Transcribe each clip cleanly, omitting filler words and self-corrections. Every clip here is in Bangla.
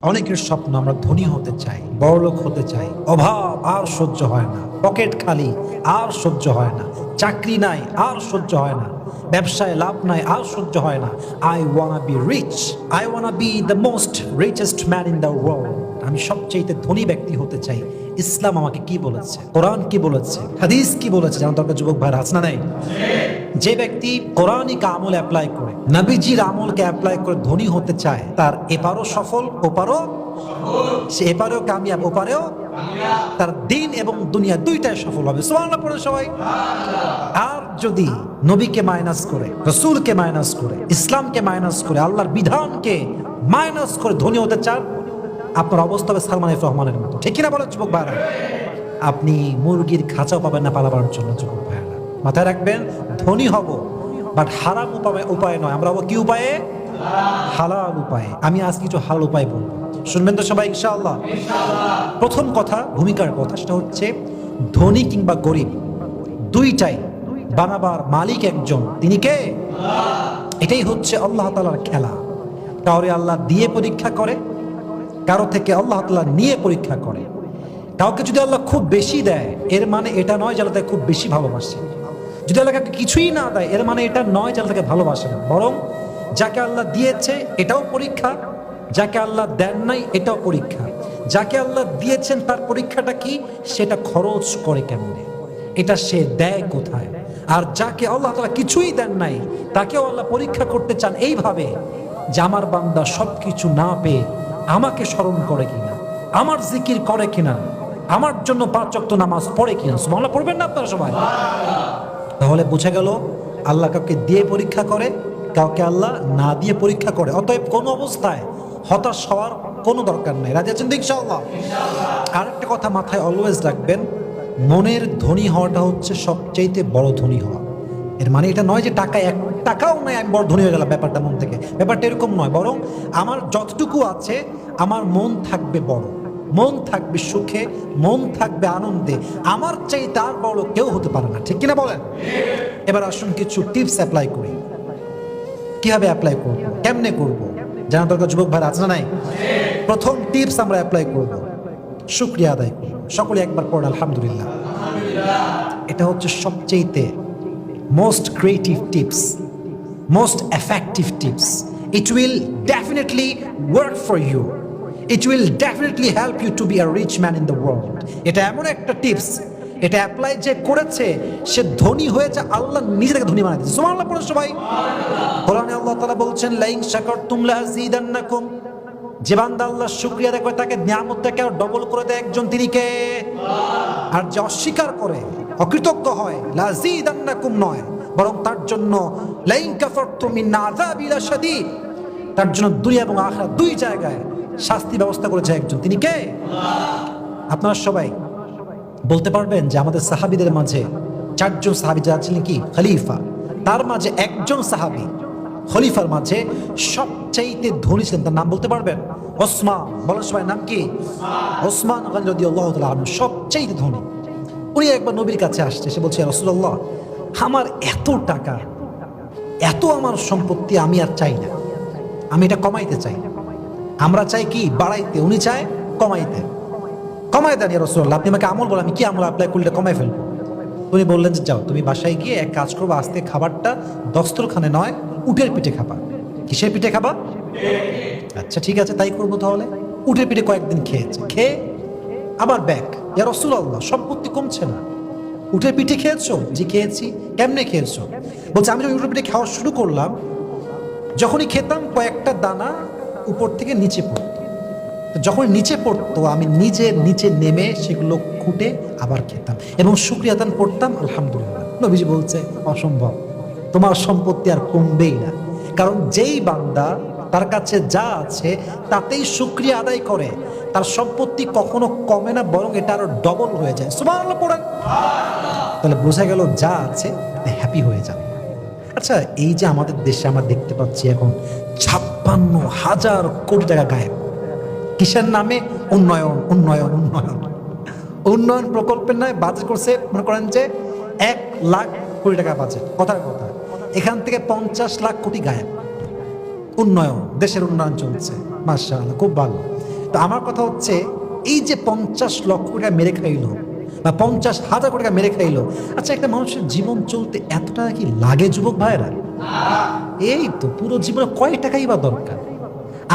অনেকের স্বপ্ন আমরা ধনী হতে চাই, বড়লোক হতে চাই, অভাব আর সহ্য হয় না, পকেট খালি আর সহ্য হয় না, চাকরি নাই আর সহ্য হয় না, ব্যবসায় লাভ নাই আর সহ্য হয় না। I wanna be rich, I wanna be the most richest man in the world. আমি সবচেয়ে ধনী ব্যক্তি হতে চাই। ইসলাম আমাকে কি বলেছে, কোরআন কি বলেছে, হাদিস কি বলেছে জানার দরকার যুবক ভাইরা, আছে না নাই? যে ব্যক্তি কোরআনিক আমল অ্যাপ্লাই করে, নবীজির আমলকে অ্যাপ্লাই করে ধনী হতে চায়, তার এপারও সফল ওপারও, সে এপারেও কামিয়াব ওপারেও, তার দিন এবং দুনিয়া দুইটাই সফল হবে। সুবহানাল্লাহ পড়ে সবাই। আর যদি নবীকে মাইনাস করে, রাসূলকে মাইনাস করে, ইসলামকে মাইনাস করে, আল্লাহর বিধানকে মাইনাস করে ধনী হতে চান, আপনার অবস্থা হবে সালমান এফ রহমানের মতো। ঠিক কিনা বলেন যুবক ভাইরা? আপনি মুরগির খাঁচাও পাবেন না পালাবার জন্য। যুবক ভাইরা মাথায় রাখবেন, ধনী হব বাট হারাম উপায়ে নয়। আমরা হবো কি উপায়ে? হালাল উপায়ে। আমি আজ কিছু হালাল উপায় বলবো, শুনবেন তো সবাই ইনশাআল্লাহ? প্রথম কথা, ভূমিকার কথা, সেটা হচ্ছে ধনী কিংবা গরিব দুইটাই বানাবার মালিক একজন, তিনি কে? এটাই হচ্ছে আল্লাহ তাআলার খেলা। কাউরে আল্লাহ দিয়ে পরীক্ষা করে, কারো থেকে আল্লাহ তাআলা নিয়ে পরীক্ষা করে। কাউকে যদি আল্লাহ খুব বেশি দেয়, এর মানে এটা নয় যে আল্লাহ তাকে খুব বেশি ভালোবাসে। যদি আল্লাহ কাউকে কিছুই না দেয়, এর মানে এটা নয় যে আল্লাহ তাকে ভালোবাসে না। বরং যাকে আল্লাহ দিয়েছে এটাও পরীক্ষা, যাকে আল্লাহ দেন নাই এটাও পরীক্ষা। যাকে আল্লাহ দিয়েছেন তার পরীক্ষাটা কি, সেটা খরচ করে কেমনে, এটা সে দেয় কোথায়। আর যাকে আল্লাহ তাআলা কিছুই দেন নাই, তাকেও আল্লাহ পরীক্ষা করতে চান এইভাবে যে আমার বান্দা সবকিছু না পেয়ে আমাকে স্মরণ করে কিনা, আমার জিকির করে কিনা, আমার জন্য 5 ওয়াক্ত নামাজ পড়ে কিনা। সুবহানাল্লাহ পড়বেন না আপনারা সবাই? তাহলে বোঝা গেল আল্লাহ কাউকে দিয়ে পরীক্ষা করে, কাউকে আল্লাহ না দিয়ে পরীক্ষা করে। অতএব কোন অবস্থায় হতাশ হওয়ার কোনো দরকার নেই। রাজি আছেন তো ইনশাআল্লাহ? আর একটা কথা মাথায় অলওয়েজ রাখবেন, মনের ধনী হওয়াটা হচ্ছে সবচাইতে বড় ধনী হওয়া। এর মানে এটা নয় যে টাকা 1 টাকাও নাই আমি বড় ধনী হয়ে গেলাম, ব্যাপারটা মন থেকে, ব্যাপারটা এরকম নয়। বরং আমার যতটুকু আছে আমার মন থাকবে বড়, মন থাকবে সুখে, মন থাকবে আনন্দে। আমার চাই তার বড় কেউ হতে পারে না। ঠিক কিনা বলেন? এবার আসুন কিছু টিপস অ্যাপ্লাই করি। কিভাবে অ্যাপ্লাই করব, কেমনে করব জানা দরকার যুবক ভাই, আছে না নাই? প্রথম টিপস আমরা অ্যাপ্লাই করব, শুকরিয়া আদায় করব। সকলে একবার পড়েন আলহামদুলিল্লাহ। এটা হচ্ছে সবচেয়ে most creative tips, most effective tips. It will definitely work for you, it will definitely help you to be a rich man in the world. এটা এমন একটা টিপস, এটা অ্যাপ্লাই যে করেছে সে ধনী হয়েছে, আল্লাহ নিজে থেকে ধনী বানাই দিয়েছে। সুবহানাল্লাহ পড়ে সবাই। কোরআনে আল্লাহ তাআলা বলছেন, লাইন শাকারতুম লাযীদান্নাকুম। যে বান্দা আল্লাহর শুকরিয়া আদায় করে, তাকে নিয়ামতটাকে আরো ডবল করে দেয় একজন, তিনি কে? আর যে অস্বীকার করে, অকৃতজ্ঞ হয়, লাযীদান্নাকুম নয়, বরং তার জন্য লাইন কাফারতুম মিন আযাবি লাশাদীদ, তার জন্য দুনিয়া এবং আখিরাত দুই জায়গায় শাস্তি ব্যবস্থা করেছে একজন, তিনি কে? আপনারা সবাই বলতে পারবেন যে আমাদের সাহাবীদের মাঝে 4 জন সাহাবী যারা ছিলেন কি খলিফা, তার মাঝে একজন সাহাবী খলিফার মাঝে সবচাইতে ধনী ছিলেন, তার নাম বলতে পারবেন? ওসমান। বলেন সবাই, নাম কি? ওসমান গনি রাদিয়াল্লাহু তাআলা আনহু, সবচাইতে ধনী। উনি একবার নবীর কাছে আসছে, সে বলছে, রাসূলুল্লাহ, আমার এত টাকা, এত আমার সম্পত্তি আমি আর চাই না, আমি এটা কমাইতে চাই। আমরা চাই কি বাড়াইতে, উনি চায় কমাইতে। কমাই দেন ইয়া রাসূলুল্লাহ, আপনি আমাকে আমল বলেন, আমি কি আমল অ্যাপ্লাই করলে কমাই ফেলবো? উনি বললেন যে যাও, তুমি বাসায় গিয়ে এক কাজ করবো, আজকে খাবারটা দস্তরখানে নয় উটের পিঠে খাবা। কিসের পিঠে খাবা? আচ্ছা ঠিক আছে, তাই করবো তাহলে। উটের পিঠে কয়েকদিন খেয়েছে, খেয়ে আবার ব্যাক। ইয়া রাসূলুল্লাহ, সম্পত্তি কমছে না, উটের পিঠে খেয়েছো? জি খেয়েছি। কেমনে খেয়েছো? বলছে, আমি যখন উটের পিঠে খাওয়া শুরু করলাম, যখনই খেতাম কয়েকটা দানা উপর থেকে নিচে পড়তো, যখন নিচে পড়তো আমি নিজের নিচে নেমে সেগুলো খুঁটে আবার খেতাম এবং শুকরিয়া আদান করতাম, আলহামদুলিল্লাহ। নবীজি বলছে, অসম্ভব, তোমার সম্পত্তি আর কমবেই না। কারণ যেই বান্দা তার কাছে যা আছে তাতেই শুকরিয়া আদায় করে, তার সম্পত্তি কখনো কমে না, বরং এটা আরো ডবল হয়ে যায়। সুবহানাল্লাহ পড়েন। তাহলে বোঝা গেল যা আছে হ্যাপি হয়ে যাবে। আচ্ছা, এই যে আমাদের দেশে আমরা দেখতে পাচ্ছি এখন 56,000 কোটি টাকা গায়েব, কিসের নামে? উন্নয়ন, উন্নয়ন, উন্নয়ন। উন্নয়ন প্রকল্পের নয় বাজেট করছে, মনে করেন যে 1 লাখ কোটি টাকা বাজেট, কথার কথা, এখান থেকে 50 লাখ কোটি গায়েব। উন্নয়ন, দেশের উন্নয়ন চলছে, মাশাআল্লাহ, খুব ভালো। তো আমার কথা হচ্ছে, এই যে 50 লক্ষ টাকা মেরে খাইলো বা 50,000 কোটি টাকা মেরে খাইলো, আচ্ছা একটা মানুষের জীবন চলতে এত টাকা কি লাগে যুবক ভাইরা? এই তো পুরো জীবনে কয় টাকাই বা দরকার?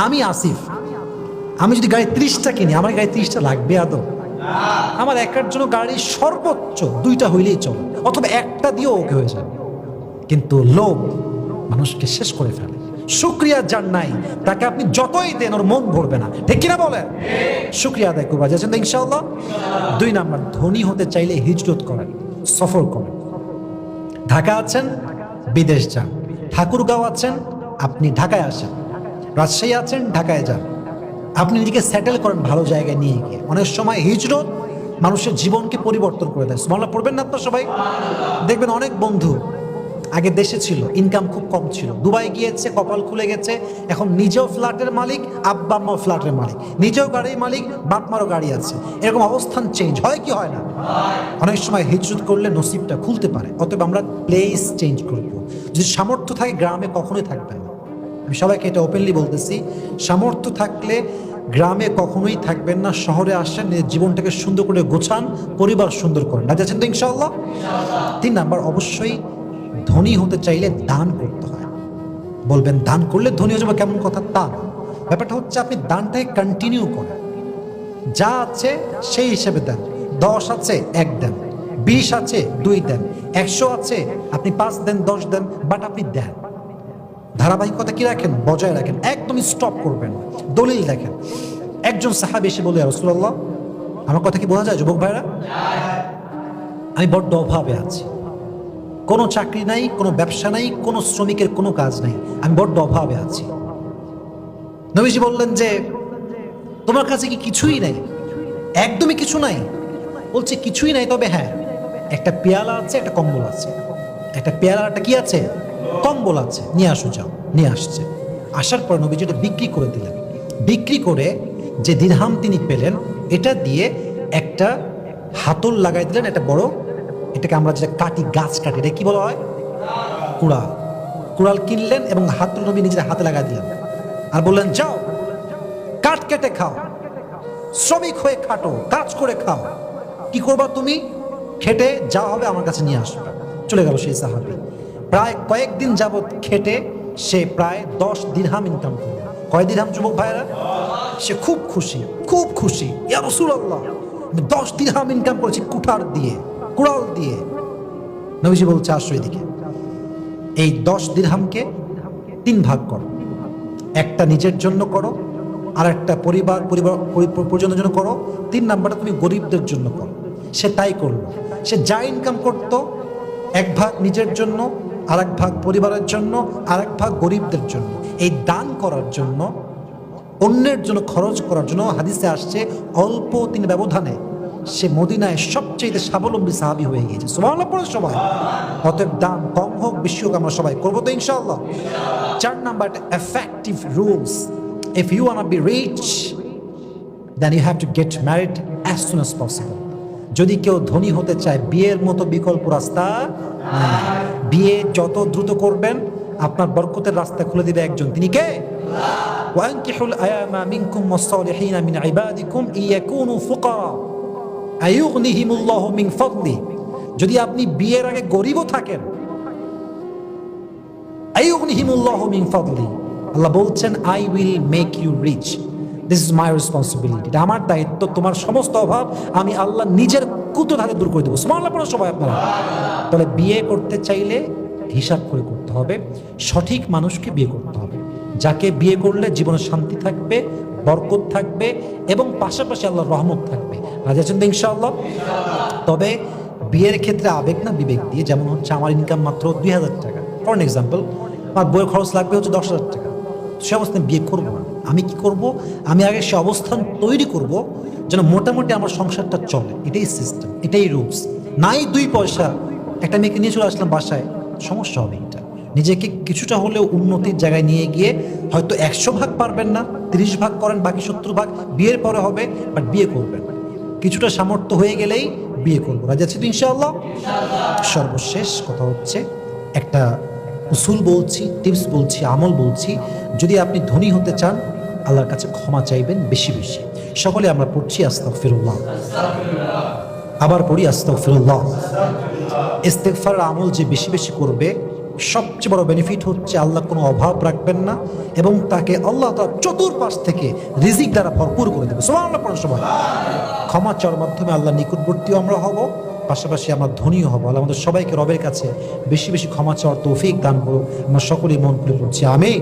আমি আসিফ, আমি যদি গাড়ি 30টা কিনি, আমার গাড়ি 30টা লাগবে আদৌ? আমার একার জন্য গাড়ি সর্বোচ্চ 2টা হইলেই চলে, অথবা একটা দিয়েও ওকে হয়ে যায়। কিন্তু লোভ মানুষকে শেষ করে ফেলে। শুকরিয়া যার নাই, তাকে আপনি যতই দেন ওর মন ভরবে না, ঠিক কিনা বলেন? শুকরিয়া আদায় করবা যাচ্ছেন তো ইনশাআল্লাহ। 2 নাম্বার, ধনী হতে চাইলে হিজরত করেন, সফর করেন। ঢাকা আছেন, বিদেশ যান। ঠাকুরগাঁও আছেন, আপনি ঢাকায় আসেন। রাজশাহী আছেন, ঢাকায় যান। আপনি নিজেকে সেটেল করেন ভালো জায়গায় নিয়ে গিয়ে। অনেক সময় হিজরত মানুষের জীবনকে পরিবর্তন করে দেয়। সুবহানাল্লাহ পড়বেন না তো সবাই? দেখবেন অনেক বন্ধু আগে দেশে ছিল, ইনকাম খুব কম ছিল, দুবাই গিয়েছে, কপাল খুলে গেছে, এখন নিজেও ফ্ল্যাটের মালিক, আব্বা আম্মাও ফ্ল্যাটের মালিক, নিজেও গাড়ির মালিক, বাপ মারও গাড়ি আছে। এরকম অবস্থান চেঞ্জ হয় কি হয় না? অনেক সময় হিজরত করলে নসিবটা খুলতে পারে। অতএব আমরা প্লেস চেঞ্জ করব। যদি সামর্থ্য থাকে গ্রামে কখনোই থাকবেন না। আমি সবাইকে এটা ওপেনলি বলতেছি, সামর্থ্য থাকলে গ্রামে কখনোই থাকবেন না। শহরে আসেন, নিজের জীবনটাকে সুন্দর করে গোছান, পরিবার সুন্দর করেন। রাজি আছেন তো ইনশাআল্লাহ? 3 নাম্বার, অবশ্যই ধনী হতে চাইলে দান করতে হয়। বলবেন দান করলে ধনী হয়ে যাবে, কেমন কথা? তা না। ব্যাপারটা হচ্ছে আপনি দানটাকে কন্টিনিউ করেন। যা আছে সেই হিসেবে দেন। 10 আছে 1 দেন, 20 আছে 2 দেন, 100 আছে আপনি 5 দেন, 10 দেন, বাট আপনি দেন। ধারাবাহিকতা কি রাখেন? বজায় রাখেন, একদমই স্টপ করবেন না। দলিল দেখেন, একজন সাহাবী এসে বলে, রাসূলুল্লাহ, আমার কথা কি বোঝা যায় যুবক ভাইরা? আমি বড্ড অভাবে আছি, কোনো চাকরি নাই, কোনো ব্যবসা নাই, কোনো শ্রমিকের কোনো কাজ নাই, আমি বড্ড অভাবে আছি। নবীজি বললেন যে, তোমার কাছে কি কিছুই নাই? একদমই কিছু নাই? বলছে কিছুই নাই, তবে হ্যাঁ, একটা পেয়ালা আছে, একটা কম্বল আছে। একটা পেয়ালা, একটা কি আছে? কম্বল আছে, নিয়ে আসো যাও। নিয়ে আসছে। আসার পর নবীজি এটা বিক্রি করে দিলেন। বিক্রি করে যে দিরহাম তিনি পেলেন, এটা দিয়ে একটা হাতল লাগাই দিলেন, একটা বড়, এটাকে আমরা যেটা কাটি, গাছ কাটি, এটা কি বলা হয়? কুড়াল। কুড়াল কিনলেন এবং হাতল নবী নিজের হাতে লাগাই দিলেন আর বললেন, যাও কাঠ কেটে খাও, শ্রমিক হয়ে খাটো, কাজ করে খাও। কি করবা তুমি? খেটে যা হবে আমার কাছে নিয়ে আসবে। চলে গেল সেই সাহাবী। প্রায় কয়েকদিন যাবৎ খেটে সে প্রায় 10 দিরহাম ইনকাম করল। কয় দিরহাম যুবক ভাইরা? সে খুব খুশি, খুব খুশি। ইয়া রাসূলুল্লাহ, 10 দিরহাম ইনকাম করেছি কুঠার দিয়ে, কুড়াল দিয়ে। নবীজি বলছে, আসো এদিকে। এই 10 দিরহামকে 3 ভাগ করো। একটা নিজের জন্য করো, আর একটা পরিজনের জন্য করো, 3 নাম্বারটা তুমি গরিবদের জন্য করো। সে তাই করলো। সে যা ইনকাম করত, 1 ভাগ নিজের জন্য, আর 1 ভাগ পরিবারের জন্য, আর 1 ভাগ গরিবদের জন্য। এই দান করার জন্য, অন্যের জন্য খরচ করার জন্য হাদিসে আসছে, অল্প দিন ব্যবধানে সে মদিনায় সবচেয়ে স্বাবলম্বী সাহাবী হয়ে গিয়েছে। সুবহানাল্লাহ পড়ে সবাই। অতএব দান কম হোক বেশি হোক আমরা সবাই করবো তো ইনশাআল্লাহ। 4 number, effective rules. If you want to be rich, then you have to get married as soon as possible. যদি কেউ ধনী হতে চায়, বিয়ের মতো বিকল্প রাস্তা নাই। বিয়ে যত দ্রুত করবেন, আপনার বরকতের রাস্তা খুলে দিবে একজন, তিনি কে? ওয়ানকিহুল আয়ামা মিনকুম ওয়াস-সালিহিনা মিন ইবাদিকুম ইয়াকুনু ফুকারা আয়ুগনিহিমুল্লাহু মিন ফাদলি। যদি আপনি বিয়ের আগে গরিবও থাকেন, আয়ুগনিহিমুল্লাহু মিন ফাদলি, আল্লাহ বলছেন, I will make you rich. This is my responsibility. এটা আমার দায়িত্ব, তোমার সমস্ত অভাব আমি আল্লাহ নিজের কুতধারে দূর করে দেবো। সুবহানাল্লাহ পড়ো সবাই আপনারা। তাহলে বিয়ে করতে চাইলে হিসাব করে করতে হবে, সঠিক মানুষকে বিয়ে করতে হবে, যাকে বিয়ে করলে জীবনে শান্তি থাকবে, বরকত থাকবে এবং পাশাপাশি আল্লাহর রহমত থাকবে। রাজি আছেন তো ইনশাআল্লাহ? তবে বিয়ের ক্ষেত্রে আবেগ না বিবেক দিয়ে, যেমন হচ্ছে আমার ইনকাম মাত্র 2000 টাকা, ফর এক্সাম্পল, আমার বইয়ের খরচ লাগবে হচ্ছে 10,000 টাকা, সে অবস্থায় বিয়ে করবো না। আমি কি করব? আমি আগে সে অবস্থান তৈরি করব যেন মোটামুটি আমার সংসারটা চলে। এটাই সিস্টেম, এটাই রুলস। নাই 2 পয়সা, একটা মেয়েকে নিয়ে চলে আসলাম বাসায়, সমস্যা হবে। এটা নিজেকে কিছুটা হলেও উন্নতির জায়গায় নিয়ে গিয়ে, হয়তো 100 ভাগ পারবেন না, 30 ভাগ করেন, বাকি 70 ভাগ বিয়ের পরে হবে, বাট বিয়ে করবেন। কিছুটা সামর্থ্য হয়ে গেলেই বিয়ে করবো। রাজি আছি তো ইনশাআল্লাহ? সর্বশেষ কথা হচ্ছে, একটা উসুল বলছি, টিপস বলছি, আমল বলছি। যদি আপনি ধনী হতে চান, আল্লাহর কাছে ক্ষমা চাইবেন বেশি বেশি। সকলে আমরা পড়ছি আস্তাগফিরুল্লাহ, আবার পড়ি আস্তাগফিরুল্লাহ। ইস্তেগফারের আমল যে বেশি বেশি করবে, সবচেয়ে বড় বেনিফিট হচ্ছে আল্লাহ কোনো অভাব রাখবেন না এবং তাকে আল্লাহ তাআলা চতুর্পাশ থেকে রিজিক দ্বারা ভরপুর করে দেবে। সুবহানাল্লাহ পড়ার সময় ক্ষমা চাওয়ার মাধ্যমে আল্লাহ নিকটবর্তীও আমরা হব, পাশাপাশি আমরা ধনীও হব। আল্লাহ আমাদের সবাইকে রবের কাছে বেশি বেশি ক্ষমা চাওয়ার তৌফিক দান করুক। আমরা সকলেই মন খুলে পড়ছি আমিন।